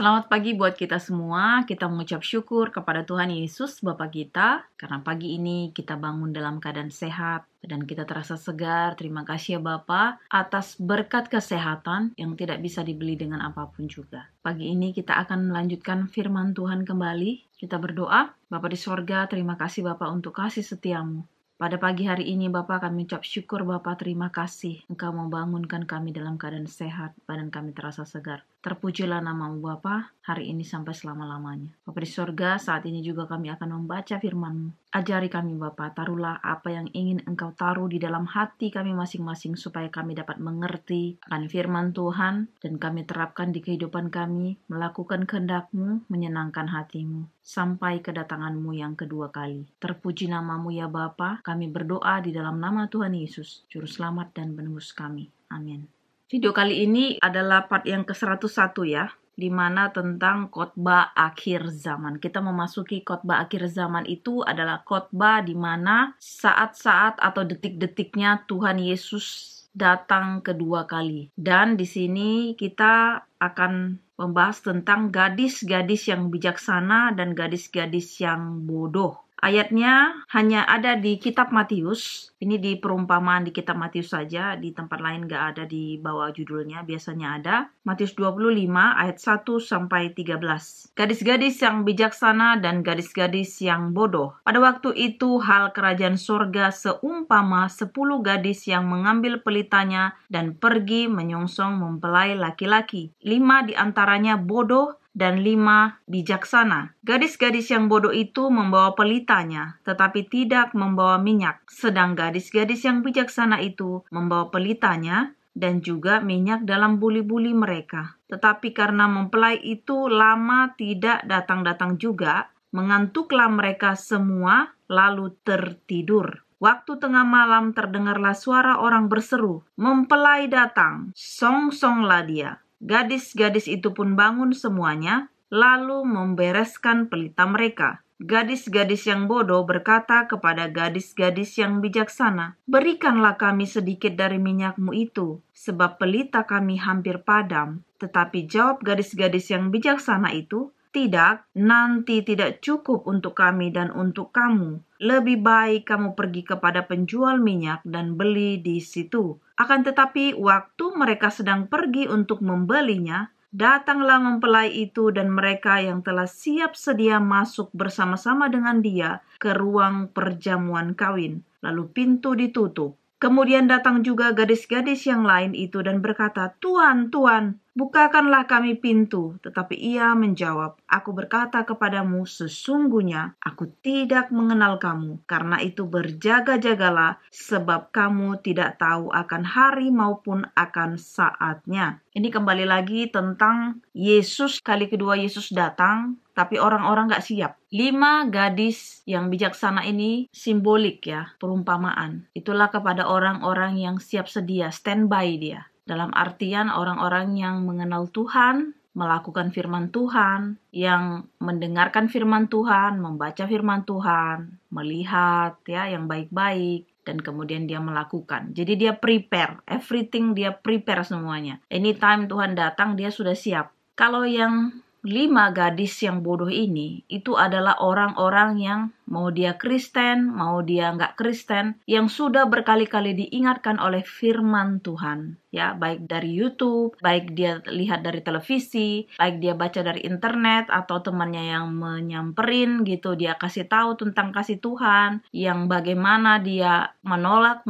Selamat pagi buat kita semua. Kita mengucap syukur kepada Tuhan Yesus, Bapa kita, karena pagi ini kita bangun dalam keadaan sehat dan kita terasa segar. Terima kasih ya Bapa atas berkat kesehatan yang tidak bisa dibeli dengan apapun juga. Pagi ini kita akan melanjutkan firman Tuhan kembali. Kita berdoa. Bapa di sorga, terima kasih Bapa untuk kasih setiamu. Pada pagi hari ini Bapa kami ucap syukur Bapa, terima kasih Engkau membangunkan kami dalam keadaan sehat, badan kami terasa segar. Terpujilah namamu Bapa hari ini sampai selama-lamanya. Bapa di sorga, saat ini juga kami akan membaca firman-Mu. Ajari kami Bapa, taruhlah apa yang ingin Engkau taruh di dalam hati kami masing-masing supaya kami dapat mengerti akan firman Tuhan dan kami terapkan di kehidupan kami, melakukan kehendak-Mu, menyenangkan hati-Mu sampai kedatangan-Mu yang kedua kali. Terpuji namamu ya Bapa, kami berdoa di dalam nama Tuhan Yesus, Juru Selamat dan Penebus kami. Amin. Video kali ini adalah part yang ke-101 ya, di mana tentang khotbah akhir zaman. Kita memasuki khotbah akhir zaman itu adalah khotbah di mana saat-saat atau detik-detiknya Tuhan Yesus datang kedua kali. Dan di sini kita akan membahas tentang gadis-gadis yang bijaksana dan gadis-gadis yang bodoh. Ayatnya hanya ada di kitab Matius. Ini di perumpamaan di kitab Matius saja, di tempat lain gak ada di bawah judulnya, biasanya ada. Matius 25 ayat 1 sampai 13. Gadis-gadis yang bijaksana dan gadis-gadis yang bodoh. Pada waktu itu hal kerajaan surga seumpama 10 gadis yang mengambil pelitanya dan pergi menyongsong mempelai laki-laki. 5 di antaranya bodoh dan 5 bijaksana. Gadis-gadis yang bodoh itu membawa pelitanya, tetapi tidak membawa minyak. Sedang gadis-gadis yang bijaksana itu membawa pelitanya dan juga minyak dalam buli-buli mereka. Tetapi karena mempelai itu lama tidak datang-datang juga, mengantuklah mereka semua lalu tertidur. Waktu tengah malam terdengarlah suara orang berseru, "Mempelai datang, songsonglah dia." Gadis-gadis itu pun bangun semuanya, lalu membereskan pelita mereka. Gadis-gadis yang bodoh berkata kepada gadis-gadis yang bijaksana, "Berikanlah kami sedikit dari minyakmu itu, sebab pelita kami hampir padam." Tetapi jawab gadis-gadis yang bijaksana itu, "Tidak, nanti tidak cukup untuk kami dan untuk kamu. Lebih baik kamu pergi kepada penjual minyak dan beli di situ." Akan tetapi waktu mereka sedang pergi untuk membelinya, datanglah mempelai itu dan mereka yang telah siap sedia masuk bersama-sama dengan dia ke ruang perjamuan kawin. Lalu pintu ditutup. Kemudian datang juga gadis-gadis yang lain itu dan berkata, "Tuan, Tuan, bukakanlah kami pintu." Tetapi ia menjawab, "Aku berkata kepadamu, sesungguhnya aku tidak mengenal kamu. Karena itu berjaga-jagalah, sebab kamu tidak tahu akan hari maupun akan saatnya." Ini kembali lagi tentang Yesus, kali kedua Yesus datang, tapi orang-orang gak siap. 5 gadis yang bijaksana ini simbolik ya, perumpamaan. Itulah kepada orang-orang yang siap sedia, standby dia. Dalam artian orang-orang yang mengenal Tuhan, melakukan firman Tuhan, yang mendengarkan firman Tuhan, membaca firman Tuhan, melihat ya yang baik-baik, dan kemudian dia melakukan. Jadi dia prepare, everything dia prepare semuanya. Anytime Tuhan datang, dia sudah siap. Kalau yang 5 gadis yang bodoh ini, itu adalah orang-orang yang mau dia Kristen, mau dia nggak Kristen, yang sudah berkali-kali diingatkan oleh firman Tuhan. Ya, baik dari YouTube, baik dia lihat dari televisi, baik dia baca dari internet, atau temannya yang menyamperin gitu, dia kasih tahu tentang kasih Tuhan, yang bagaimana dia menolak.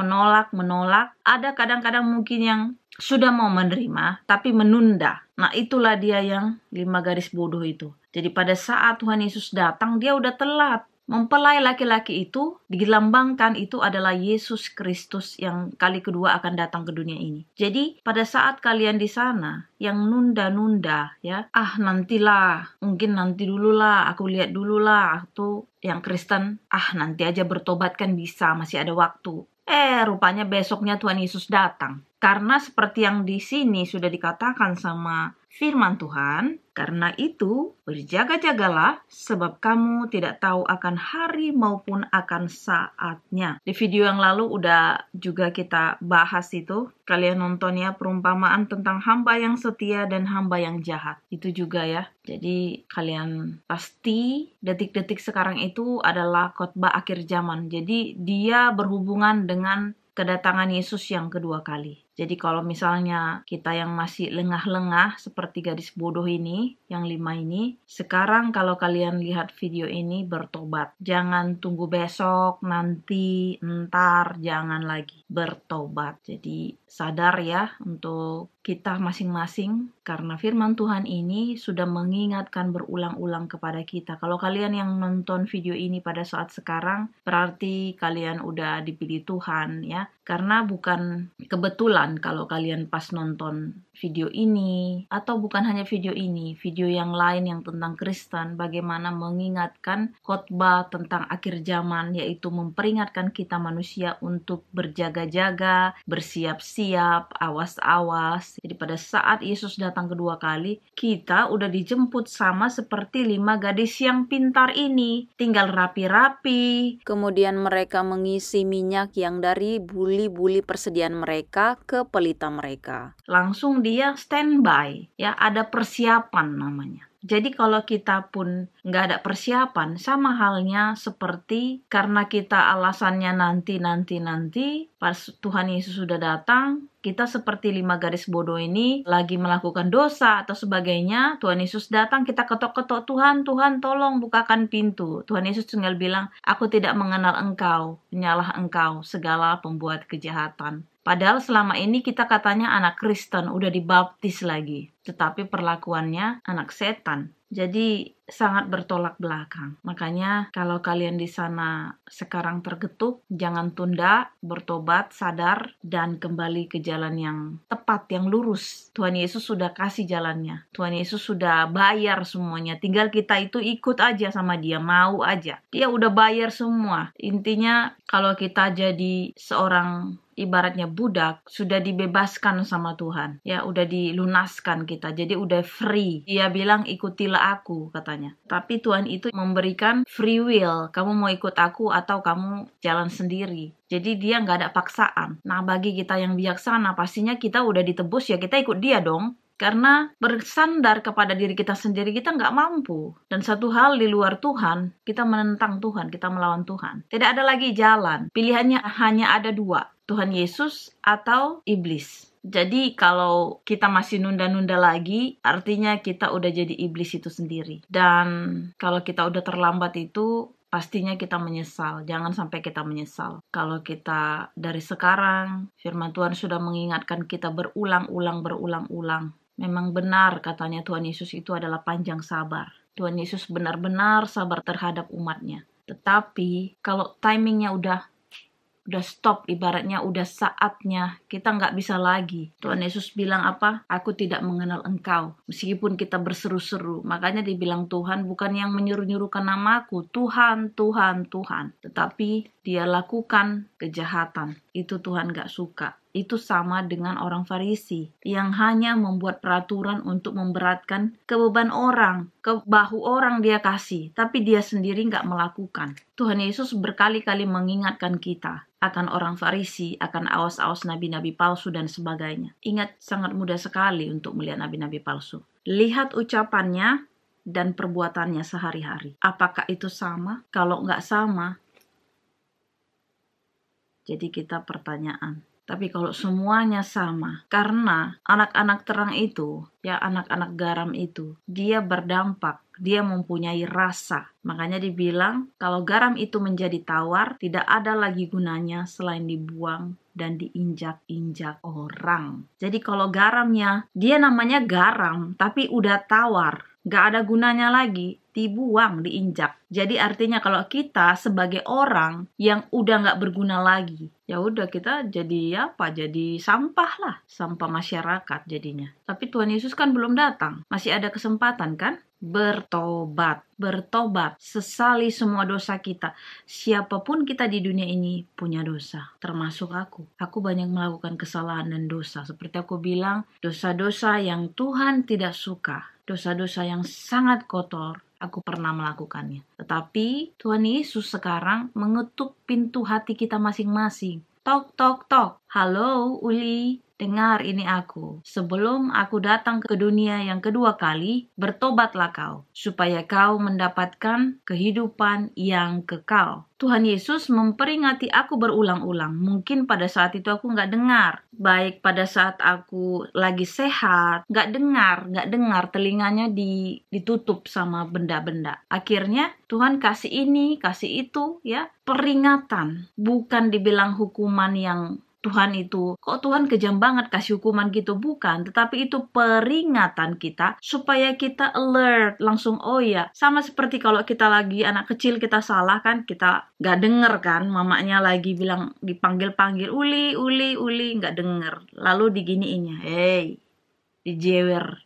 Ada kadang-kadang mungkin yang sudah mau menerima, tapi menunda. Nah, itulah dia yang 5 gadis bodoh itu. Jadi pada saat Tuhan Yesus datang, dia udah telat. Mempelai laki-laki itu dilambangkan itu adalah Yesus Kristus yang kali kedua akan datang ke dunia ini. Jadi pada saat kalian di sana yang nunda-nunda ya, nantilah, mungkin nanti dululah, aku lihat dululah, atau yang Kristen, nanti aja bertobat kan bisa, masih ada waktu. Rupanya besoknya Tuhan Yesus datang. Karena seperti yang di sini sudah dikatakan sama firman Tuhan. Karena itu, berjaga-jagalah, sebab kamu tidak tahu akan hari maupun akan saatnya. Di video yang lalu udah juga kita bahas itu. Kalian nonton ya, perumpamaan tentang hamba yang setia dan hamba yang jahat. Itu juga ya. Jadi kalian pasti detik-detik sekarang itu adalah khotbah akhir zaman. Jadi dia berhubungan dengan kedatangan Yesus yang kedua kali. Jadi kalau misalnya kita yang masih lengah-lengah seperti gadis bodoh ini, yang 5 ini, sekarang kalau kalian lihat video ini bertobat. Jangan tunggu besok, nanti, ntar, jangan lagi. Bertobat. Jadi sadar ya untuk kita masing-masing, karena firman Tuhan ini sudah mengingatkan berulang-ulang kepada kita. Kalau kalian yang nonton video ini pada saat sekarang, berarti kalian udah dipilih Tuhan ya. Karena bukan kebetulan kalau kalian pas nonton video ini, atau bukan hanya video ini, video yang lain yang tentang Kristen, bagaimana mengingatkan khotbah tentang akhir zaman, yaitu memperingatkan kita manusia untuk berjaga-jaga, bersiap-siap, awas-awas. Jadi pada saat Yesus datang kedua kali, kita udah dijemput sama seperti 5 gadis yang pintar ini. Tinggal rapi-rapi. Kemudian mereka mengisi minyak yang dari buli-buli persediaan mereka ke pelita mereka. Langsung dia standby, ya ada persiapan namanya. Jadi kalau kita pun nggak ada persiapan, sama halnya seperti karena kita alasannya nanti, pas Tuhan Yesus sudah datang, kita seperti 5 gadis bodoh ini lagi melakukan dosa atau sebagainya. Tuhan Yesus datang, kita ketok-ketok, Tuhan tolong bukakan pintu. Tuhan Yesus tinggal bilang, aku tidak mengenal engkau, menyalah engkau segala pembuat kejahatan. Padahal selama ini kita katanya anak Kristen, udah dibaptis lagi. Tetapi perlakuannya anak setan. Jadi sangat bertolak belakang. Makanya kalau kalian di sana sekarang tergetuk, jangan tunda, bertobat, sadar, dan kembali ke jalan yang tepat, yang lurus. Tuhan Yesus sudah kasih jalannya. Tuhan Yesus sudah bayar semuanya. Tinggal kita itu ikut aja sama dia, mau aja. Dia udah bayar semua. Intinya kalau kita jadi seorang ibaratnya budak, sudah dibebaskan sama Tuhan. Ya, udah dilunaskan kita. Jadi udah free. Dia bilang ikutilah aku katanya. Tapi Tuhan itu memberikan free will. Kamu mau ikut aku atau kamu jalan sendiri. Jadi dia nggak ada paksaan. Nah, bagi kita yang bijaksana, pastinya kita udah ditebus ya kita ikut dia dong. Karena bersandar kepada diri kita sendiri, kita nggak mampu. Dan satu hal di luar Tuhan, kita menentang Tuhan, kita melawan Tuhan. Tidak ada lagi jalan. Pilihannya hanya ada 2. Tuhan Yesus atau iblis. Jadi kalau kita masih nunda-nunda lagi, artinya kita udah jadi iblis itu sendiri. Dan kalau kita udah terlambat itu, pastinya kita menyesal. Jangan sampai kita menyesal. Kalau kita dari sekarang, firman Tuhan sudah mengingatkan kita berulang-ulang. Memang benar katanya Tuhan Yesus itu adalah panjang sabar. Tuhan Yesus benar-benar sabar terhadap umatnya. Tetapi kalau timingnya udah stop, ibaratnya udah saatnya, kita nggak bisa lagi. Tuhan Yesus bilang apa? Aku tidak mengenal engkau. Meskipun kita berseru-seru, makanya dibilang Tuhan bukan yang menyuruh-nyuruhkan namaku, Tuhan. Tetapi dia lakukan kejahatan. Itu Tuhan nggak suka. Itu sama dengan orang Farisi yang hanya membuat peraturan untuk memberatkan kebeban orang, ke bahu orang dia kasih, tapi dia sendiri nggak melakukan. Tuhan Yesus berkali-kali mengingatkan kita akan orang Farisi, akan awas-awas nabi-nabi palsu dan sebagainya. Ingat, sangat mudah sekali untuk melihat nabi-nabi palsu. Lihat ucapannya dan perbuatannya sehari-hari. Apakah itu sama? Kalau nggak sama, jadi kita pertanyaan. Tapi kalau semuanya sama, karena anak-anak terang itu, ya anak-anak garam itu, dia berdampak, dia mempunyai rasa. Makanya dibilang, kalau garam itu menjadi tawar, tidak ada lagi gunanya selain dibuang dan diinjak-injak orang. Jadi kalau garamnya, dia namanya garam, tapi udah tawar. nggak ada gunanya lagi, dibuang, diinjak. Jadi artinya kalau kita sebagai orang yang udah nggak berguna lagi, ya udah kita jadi apa? Jadi sampah lah, sampah masyarakat jadinya. Tapi Tuhan Yesus kan belum datang, masih ada kesempatan kan? Bertobat, sesali semua dosa kita. Siapapun kita di dunia ini punya dosa, termasuk aku. Aku banyak melakukan kesalahan dan dosa. Seperti aku bilang, dosa-dosa yang Tuhan tidak suka, dosa-dosa yang sangat kotor, aku pernah melakukannya. Tetapi Tuhan Yesus sekarang mengetuk pintu hati kita masing-masing. Tok, tok, tok. Halo, Uli. Dengar ini aku. Sebelum aku datang ke dunia yang kedua kali, bertobatlah kau, supaya kau mendapatkan kehidupan yang kekal. Tuhan Yesus memperingati aku berulang-ulang. Mungkin pada saat itu aku nggak dengar. Baik pada saat aku lagi sehat, nggak dengar. Telinganya ditutup sama benda-benda. Akhirnya Tuhan kasih ini, kasih itu, ya, peringatan. Bukan dibilang hukuman yang Tuhan itu, kok Tuhan kejam banget kasih hukuman gitu, bukan. Tetapi itu peringatan kita supaya kita alert, langsung oh ya. Sama seperti kalau kita lagi anak kecil kita salah kan, kita gak denger kan, mamanya lagi bilang dipanggil-panggil, uli, gak denger. Lalu diginiinnya, hey, dijewer.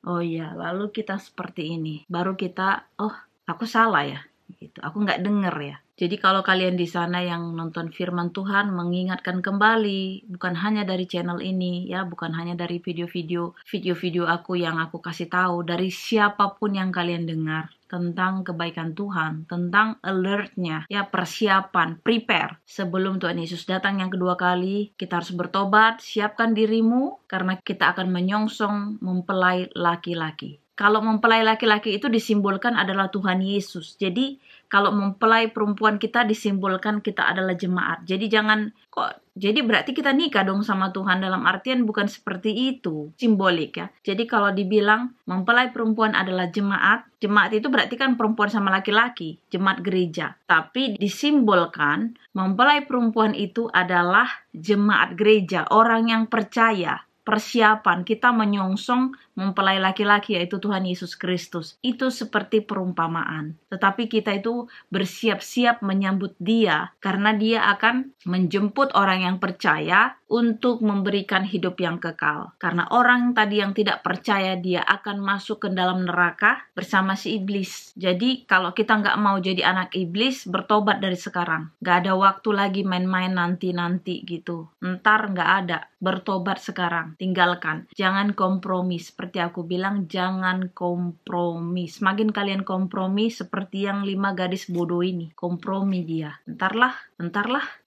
Oh ya, lalu kita seperti ini. Baru kita, oh aku salah ya, gitu. Aku gak denger ya. Jadi kalau kalian di sana yang nonton firman Tuhan, mengingatkan kembali, bukan hanya dari channel ini, ya, bukan hanya dari video-video aku yang aku kasih tahu, dari siapapun yang kalian dengar tentang kebaikan Tuhan, tentang alertnya, ya, persiapan, prepare. Sebelum Tuhan Yesus datang yang kedua kali, kita harus bertobat, siapkan dirimu, karena kita akan menyongsong mempelai laki-laki. Kalau mempelai laki-laki itu disimbolkan adalah Tuhan Yesus. Jadi kalau mempelai perempuan kita disimbolkan kita adalah jemaat. Jadi berarti kita nikah dong sama Tuhan, dalam artian bukan seperti itu, simbolik ya. Jadi kalau dibilang mempelai perempuan adalah jemaat itu berarti kan perempuan sama laki-laki, jemaat gereja. Tapi disimbolkan mempelai perempuan itu adalah jemaat gereja, orang yang percaya. Persiapan kita menyongsong mempelai laki-laki, yaitu Tuhan Yesus Kristus. Itu seperti perumpamaan. Tetapi kita itu bersiap-siap menyambut Dia, karena Dia akan menjemput orang yang percaya untuk memberikan hidup yang kekal. Karena orang tadi yang tidak percaya, dia akan masuk ke dalam neraka bersama si iblis. Jadi kalau kita nggak mau jadi anak iblis, bertobat dari sekarang. Nggak ada waktu lagi main-main nanti-nanti gitu. Ntar nggak ada. Bertobat sekarang. Tinggalkan. Jangan kompromi. Seperti aku bilang, jangan kompromi. Semakin kalian kompromi, seperti yang 5 gadis bodoh ini. Kompromi dia. Entarlah.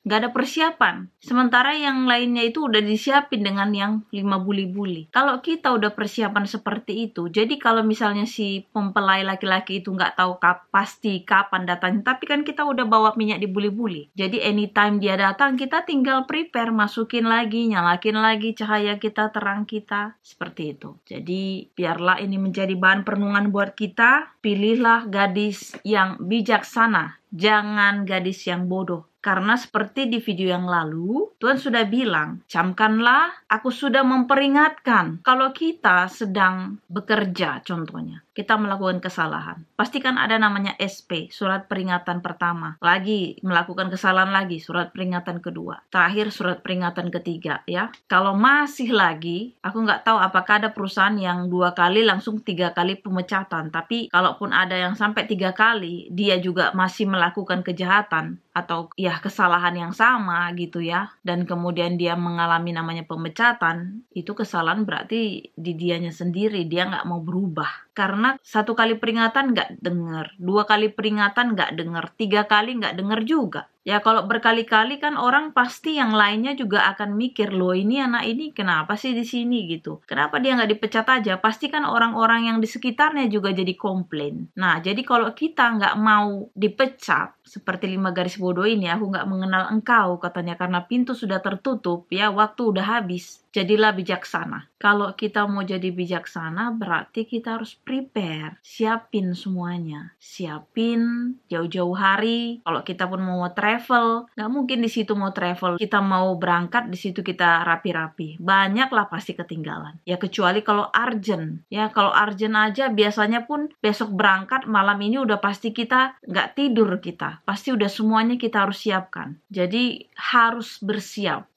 Nggak ada persiapan. Sementara yang lainnya itu udah disiapin dengan yang 5 buli-buli. Kalau kita udah persiapan seperti itu, jadi kalau misalnya si mempelai laki-laki itu nggak tahu pasti kapan datang, tapi kan kita udah bawa minyak di buli-buli. Jadi anytime dia datang, kita tinggal prepare, masukin lagi, nyalakin lagi cahaya kita, terang kita. Seperti itu. Jadi biarlah ini menjadi bahan perenungan buat kita. Pilihlah gadis yang bijaksana, jangan gadis yang bodoh. Karena seperti di video yang lalu, Tuhan sudah bilang, camkanlah, aku sudah memperingatkan. Kalau kita sedang bekerja, contohnya, kita melakukan kesalahan. Pastikan ada namanya SP, surat peringatan pertama. Lagi, melakukan kesalahan lagi, surat peringatan kedua. Terakhir, surat peringatan ketiga, ya. Kalau masih lagi, aku nggak tahu apakah ada perusahaan yang 2 kali langsung 3 kali pemecatan. Tapi, kalaupun ada yang sampai 3 kali, dia juga masih melakukan kejahatan, atau ya kesalahan yang sama gitu ya, dan kemudian dia mengalami namanya pemecatan, itu kesalahan berarti di dianya sendiri, dia nggak mau berubah. Karena 1 kali peringatan nggak dengar, 2 kali peringatan nggak dengar, 3 kali nggak dengar juga. Ya kalau berkali-kali kan orang pasti yang lainnya juga akan mikir, loh ini anak ini kenapa sih di sini gitu. Kenapa dia nggak dipecat aja? Pasti kan orang-orang yang di sekitarnya juga jadi komplain. Nah jadi kalau kita nggak mau dipecat, seperti 5 garis bodoh ini, aku nggak mengenal engkau katanya karena pintu sudah tertutup ya, waktu udah habis. jadilah bijaksana. Kalau kita mau jadi bijaksana, berarti kita harus prepare, siapin semuanya. Siapin jauh-jauh hari. Kalau kita pun mau travel, nggak mungkin di situ mau travel. Kita mau berangkat, di situ kita rapi-rapi. Banyaklah pasti ketinggalan. Ya kecuali kalau urgent. Ya kalau urgent aja biasanya pun besok berangkat, malam ini udah pasti kita nggak tidur kita. Pasti udah semuanya kita harus siapkan. Jadi harus bersiap.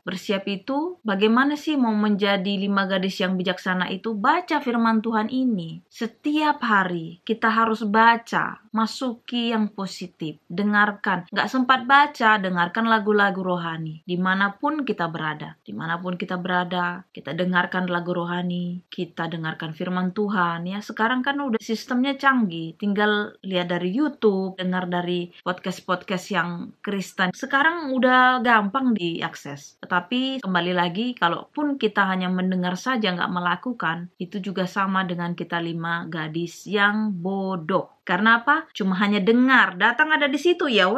Bersiap itu bagaimana sih mau menjadi 5 gadis yang bijaksana itu? Baca firman Tuhan ini. Setiap hari kita harus baca, masuki yang positif, dengarkan. Nggak sempat baca, dengarkan lagu-lagu rohani. Dimanapun kita berada, kita dengarkan lagu rohani, kita dengarkan firman Tuhan. Ya sekarang kan udah sistemnya canggih, tinggal lihat dari YouTube, dengar dari podcast-podcast yang Kristen. Sekarang udah gampang diakses. Tetapi kembali lagi, kalaupun kita hanya mendengar saja nggak melakukan, itu juga sama dengan kita 5 gadis yang bodoh. Karena apa? Cuma hanya dengar, datang ada di situ, ya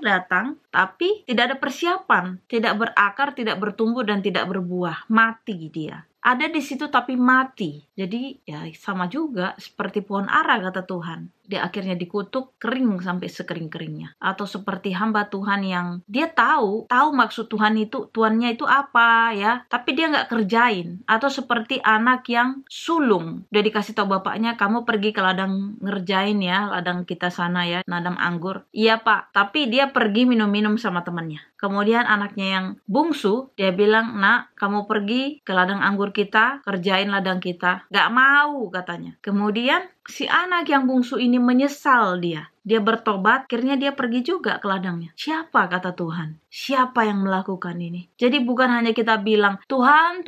datang, tapi tidak ada persiapan, tidak berakar, tidak bertumbuh dan tidak berbuah, mati dia. Ada di situ tapi mati. Jadi ya sama juga seperti pohon ara kata Tuhan. Dia akhirnya dikutuk kering sampai sekering-keringnya. Atau seperti hamba Tuhan yang dia tahu maksud Tuhannya itu apa ya, tapi dia nggak kerjain. Atau seperti anak yang sulung. Udah dikasih tahu bapaknya, kamu pergi ke ladang ngerjain ya, ladang kita sana ya, ladang anggur. Iya Pak, tapi dia pergi minum-minum sama temannya. Kemudian anaknya yang bungsu, dia bilang, nak kamu pergi ke ladang anggur kita, kerjain ladang kita. Gak mau katanya. Kemudian si anak yang bungsu ini menyesal dia. Dia bertobat, akhirnya dia pergi juga ke ladangnya. Siapa kata Tuhan? Siapa yang melakukan ini? Jadi bukan hanya kita bilang, Tuhan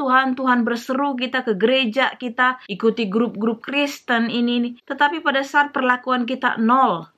berseru kita ke gereja, kita ikuti grup-grup Kristen ini. Tetapi pada saat perlakuan kita nol,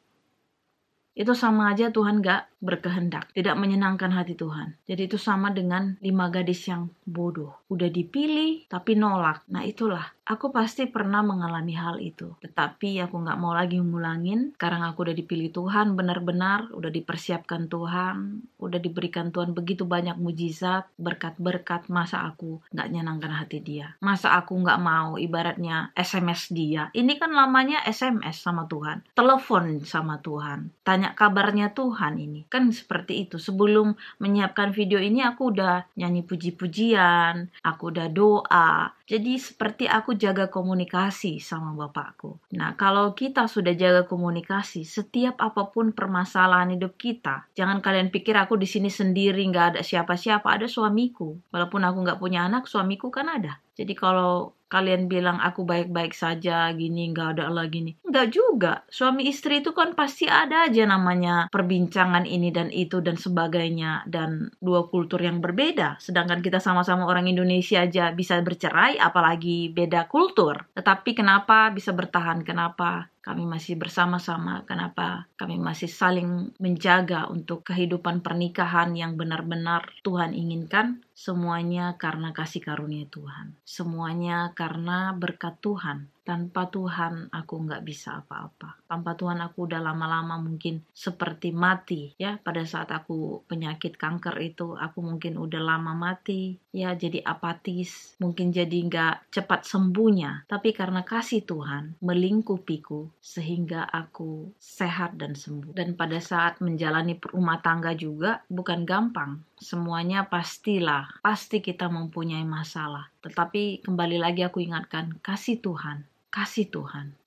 itu sama aja Tuhan gak berkehendak, tidak menyenangkan hati Tuhan. Jadi itu sama dengan 5 gadis yang bodoh. Udah dipilih tapi nolak. Nah itulah, aku pasti pernah mengalami hal itu. Tetapi aku gak mau lagi ngulangin. Sekarang aku udah dipilih Tuhan benar-benar, udah dipersiapkan Tuhan, udah diberikan Tuhan begitu banyak mujizat, berkat-berkat. Masa aku gak nyenangkan hati dia? Masa aku gak mau ibaratnya SMS dia? Ini kan lamanya SMS sama Tuhan, telepon sama Tuhan, tanya kabarnya Tuhan ini. Kan seperti itu. Sebelum menyiapkan video ini aku udah nyanyi puji-pujian, aku udah doa. Jadi seperti aku jaga komunikasi sama Bapakku. Nah, kalau kita sudah jaga komunikasi, setiap apapun permasalahan hidup kita, jangan kalian pikir aku di sini sendiri, nggak ada siapa-siapa, ada suamiku. Walaupun aku nggak punya anak, suamiku kan ada. Jadi kalau kalian bilang aku baik-baik saja, gini, nggak ada Allah gini. Nggak juga. Suami istri itu kan pasti ada aja namanya perbincangan ini dan itu dan sebagainya. Dan 2 kultur yang berbeda. Sedangkan kita sama-sama orang Indonesia aja bisa bercerai, apalagi beda kultur. Tetapi kenapa bisa bertahan? Kenapa kami masih bersama-sama? Kenapa kami masih saling menjaga untuk kehidupan pernikahan yang benar-benar Tuhan inginkan? Semuanya karena kasih karunia Tuhan. Semuanya karena berkat Tuhan. Tanpa Tuhan aku nggak bisa apa-apa. Tanpa Tuhan aku udah lama-lama mungkin seperti mati. Ya, pada saat aku penyakit kanker itu, aku mungkin udah lama mati. Ya, jadi apatis. Mungkin jadi nggak cepat sembuhnya. Tapi karena kasih Tuhan melingkupiku, sehingga aku sehat dan sembuh. Dan pada saat menjalani rumah tangga juga bukan gampang. Semuanya pasti kita mempunyai masalah. Tetapi kembali lagi aku ingatkan, kasih Tuhan,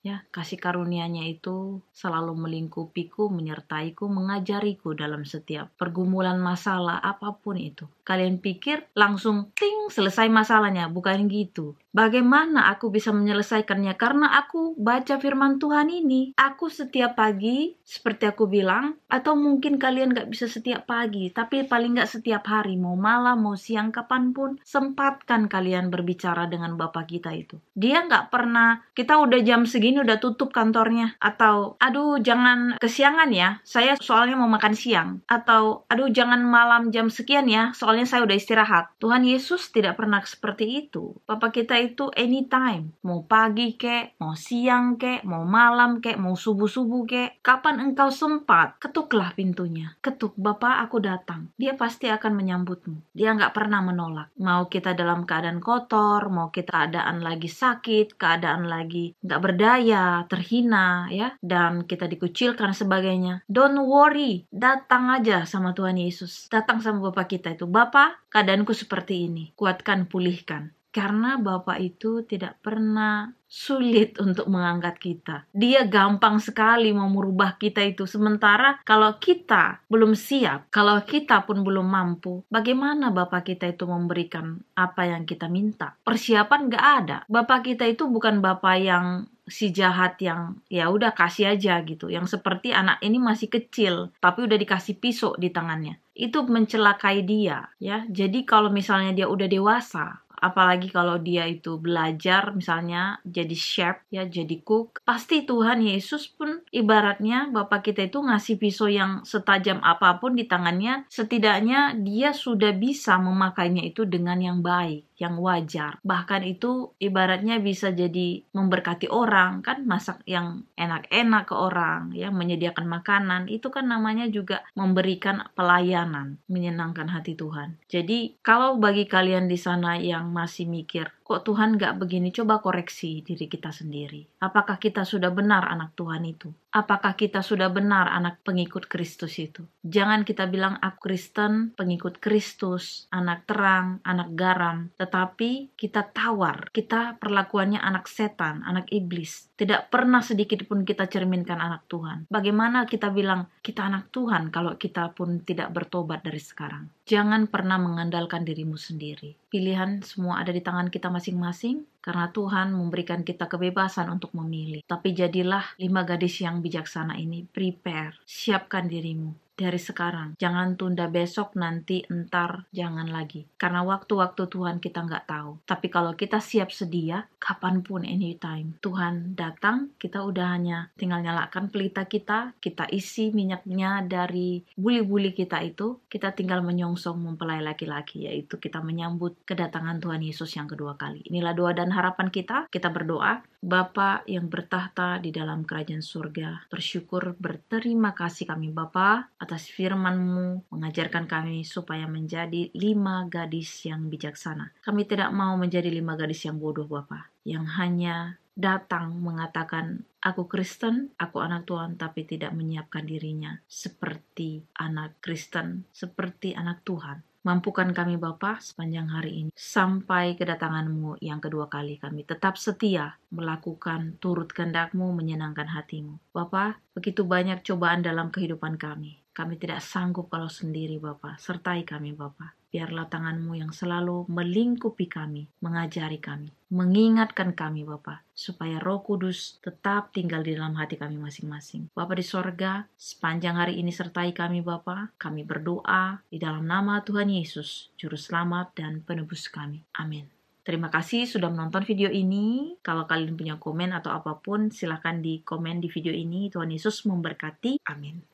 ya, kasih karunia-Nya itu selalu melingkupiku, menyertaiku, mengajariku dalam setiap pergumulan masalah apapun itu. Kalian pikir langsung ting selesai masalahnya? Bukan gitu. Bagaimana aku bisa menyelesaikannya? Karena aku baca firman Tuhan ini. Aku setiap pagi, seperti aku bilang, atau mungkin kalian gak bisa setiap pagi, tapi paling gak setiap hari, mau malam, mau siang, kapanpun, sempatkan kalian berbicara dengan Bapa kita itu. Dia gak pernah, kita udah jam segini udah tutup kantornya, atau aduh jangan kesiangan ya, saya soalnya mau makan siang, atau aduh jangan malam jam sekian ya, soalnya saya udah istirahat. Tuhan Yesus tidak pernah seperti itu. Bapa kita itu anytime. Mau pagi kek, mau siang kek, mau malam kek, mau subuh-subuh kek. Kapan engkau sempat, ketuklah pintunya. Ketuk, Bapa, aku datang. Dia pasti akan menyambutmu. Dia nggak pernah menolak. Mau kita dalam keadaan kotor, mau kita keadaan lagi sakit, keadaan lagi nggak berdaya, terhina, ya, dan kita dikucilkan sebagainya. Don't worry, datang aja sama Tuhan Yesus. Datang sama Bapa kita itu. Bapa, keadaanku seperti ini. Kuatkan, pulihkan. Karena Bapa itu tidak pernah sulit untuk mengangkat kita. Dia gampang sekali mau merubah kita itu. Sementara kalau kita belum siap, kalau kita pun belum mampu, bagaimana Bapa kita itu memberikan apa yang kita minta? Persiapan gak ada. Bapa kita itu bukan Bapa yang si jahat yang ya udah kasih aja gitu. Yang seperti anak ini masih kecil, tapi udah dikasih pisau di tangannya. Itu mencelakai dia, ya. Jadi kalau misalnya dia udah dewasa, apalagi kalau dia itu belajar misalnya jadi chef, ya, jadi cook, pasti Tuhan Yesus pun ibaratnya Bapa kita itu ngasih pisau yang setajam apapun di tangannya, setidaknya dia sudah bisa memakainya itu dengan yang baik, yang wajar. Bahkan itu ibaratnya bisa jadi memberkati orang, kan, masak yang enak-enak ke orang, ya, menyediakan makanan, itu kan namanya juga memberikan pelayanan, menyenangkan hati Tuhan. Jadi kalau bagi kalian di sana yang masih mikir, kok Tuhan gak begini, coba koreksi diri kita sendiri. Apakah kita sudah benar anak Tuhan itu? Apakah kita sudah benar anak pengikut Kristus itu? Jangan kita bilang aku Kristen, pengikut Kristus, anak terang, anak garam, tetapi kita tawar, kita perlakuannya anak setan, anak iblis. Tidak pernah sedikit pun kita cerminkan anak Tuhan. Bagaimana kita bilang kita anak Tuhan kalau kita pun tidak bertobat dari sekarang? Jangan pernah mengandalkan dirimu sendiri. Pilihan semua ada di tangan kita masing-masing, karena Tuhan memberikan kita kebebasan untuk memilih. Tapi jadilah 5 gadis yang bijaksana ini. Prepare, siapkan dirimu dari sekarang. Jangan tunda besok, nanti, entar, jangan lagi. Karena waktu-waktu Tuhan kita nggak tahu. Tapi kalau kita siap sedia, kapanpun, anytime, Tuhan datang, kita udah hanya tinggal nyalakan pelita kita isi minyaknya dari buli-buli kita itu, kita tinggal menyongsong mempelai laki-laki, yaitu kita menyambut kedatangan Tuhan Yesus yang kedua kali. Inilah doa dan harapan kita berdoa. Bapa yang bertahta di dalam kerajaan surga, bersyukur, berterima kasih kami Bapa atas firman-Mu mengajarkan kami supaya menjadi 5 gadis yang bijaksana. Kami tidak mau menjadi 5 gadis yang bodoh Bapa, yang hanya datang mengatakan aku Kristen, aku anak Tuhan, tapi tidak menyiapkan dirinya seperti anak Kristen, seperti anak Tuhan. Mampukan kami Bapa sepanjang hari ini sampai kedatangan-Mu yang kedua kali, kami tetap setia melakukan turut kehendak-Mu, menyenangkan hati-Mu. Bapa, begitu banyak cobaan dalam kehidupan kami. Kami tidak sanggup kalau sendiri Bapa. Sertai kami Bapa. Biarlah tangan-Mu yang selalu melingkupi kami, mengajari kami, mengingatkan kami Bapa, supaya Roh Kudus tetap tinggal di dalam hati kami masing-masing. Bapa di sorga, sepanjang hari ini sertai kami Bapa. Kami berdoa di dalam nama Tuhan Yesus, Juru Selamat dan Penebus kami. Amin. Terima kasih sudah menonton video ini. Kalau kalian punya komen atau apapun, silakan di komen di video ini. Tuhan Yesus memberkati. Amin.